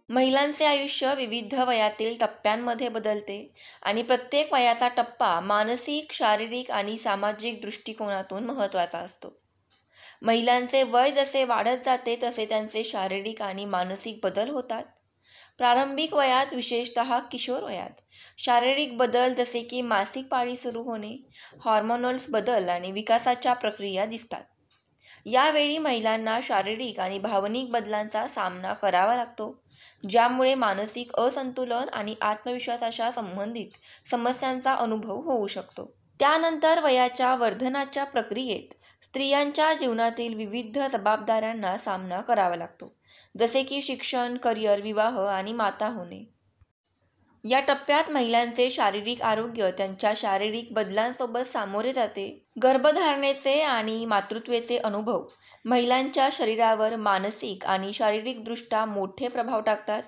महिलांचे आयुष्य विविध वयातील टप्प्यांमध्ये बदलते आणि प्रत्येक वयाचा टप्पा मानसिक, शारीरिक आणि सामाजिक दृष्टिकोनातून महत्त्वाचा असतो. महिलांचे वय जसे वाढत जाते तसे त्यांचे शारीरिक आणि मानसिक बदल होतात. प्रारंभिक वयात, विशेषतः किशोर वयात, शारीरिक बदल जसे की मासिक पाळी सुरू होणे, हॉर्मोनल्स बदल आणि विकासाच्या प्रक्रिया दिसतात. यावेळी महिलांना शारीरिक आणि भावनिक बदलांचा सामना करावा लागतो, ज्यामुळे मानसिक असंतुलन आणि आत्मविश्वासाच्या संबंधित समस्यांचा अनुभव होऊ शकतो. त्यानंतर वयाच्या वर्धनाच्या प्रक्रियेत स्त्रियांच्या जीवनातील विविध जबाबदाऱ्यांना सामना करावा लागतो, जसे की शिक्षण, करिअर, विवाह आणि माता होणे. या टप्प्यात महिलांचे शारीरिक आरोग्य त्यांच्या शारीरिक बदलांसोबत सामोरे जाते. गर्भधारणेचे आणि मातृत्वाचे अनुभव महिलांच्या शरीरावर मानसिक आणि शारीरिकदृष्ट्या मोठे प्रभाव टाकतात.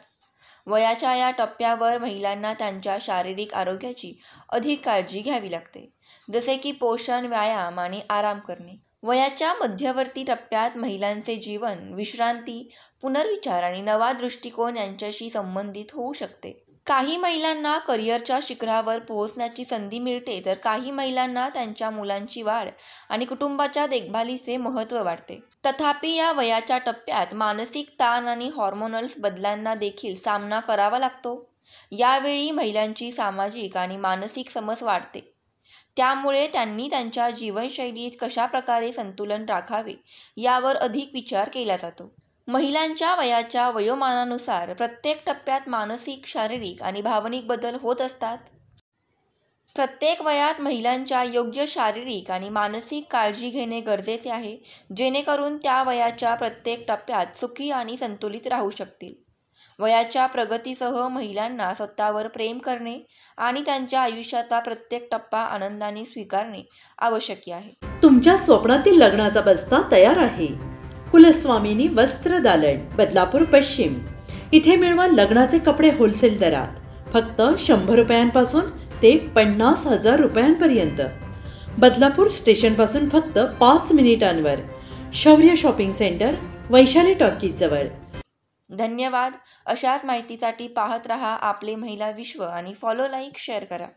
वयाच्या या टप्प्यावर महिलांना त्यांच्या शारीरिक आरोग्याची अधिक काळजी घ्यावी लागते, जसे की पोषण, व्यायाम आणि आराम करणे. वयाच्या मध्यवर्ती टप्प्यात महिलांचे जीवन विश्रांती, पुनर्विचार आणि नवा दृष्टिकोन यांच्याशी संबंधित होऊ शकते. काही महिलांना करिअरच्या शिखरावर पोहोचण्याची संधी मिळते, तर काही महिलांना त्यांच्या मुलांची वाढ आणि कुटुंबाच्या देखभालीचे महत्त्व वाटते. तथापि, या वयाच्या टप्प्यात मानसिक ताण आणि हॉर्मोनल्स बदलांना देखील सामना करावा लागतो. यावेळी महिलांची सामाजिक आणि मानसिक समज वाढते, त्यामुळे त्यांनी त्यांच्या जीवनशैलीत कशा प्रकारे संतुलन राखावे यावर अधिक विचार केला जातो. महिलांच्या वयाच्या वयोमानानुसार प्रत्येक टप्प्यात मानसिक, शारीरिक आणि भावनिक बदल होत असतात. प्रत्येक वयात महिलांच्या योग्य शारीरिक आणि मानसिक काळजी घेणे गरजेचे आहे, जेणेकरून त्या वयाच्या प्रत्येक टप्प्यात सुखी आणि संतुलित राहू शकतील. वयाच्या प्रगतीसह महिलांना स्वतःवर प्रेम करणे आणि त्यांच्या आयुष्याचा प्रत्येक टप्पा आनंदाने स्वीकारणे आवश्यक आहे. तुमच्या स्वप्नातील लग्नाचा बस्ता तयार आहे. कुलस्वामिनी वस्त्र दालन, बदलापूर पश्चिम. इथे मिळवा लग्नाचे कपडे होलसेल दरात, फक्त 100 रुपयांपासून ते 50,000 रुपयांपर्यंत. बदलापूर स्टेशनपासून फक्त 5 मिनिटांवर. शौर्य शॉपिंग सेंटर, वैशाली टॉकीज जवळ. धन्यवाद. अशाच माहितीसाठी पाहत रहा आपले महिला विश्व आणि फॉलो, लाईक, शेअर करा.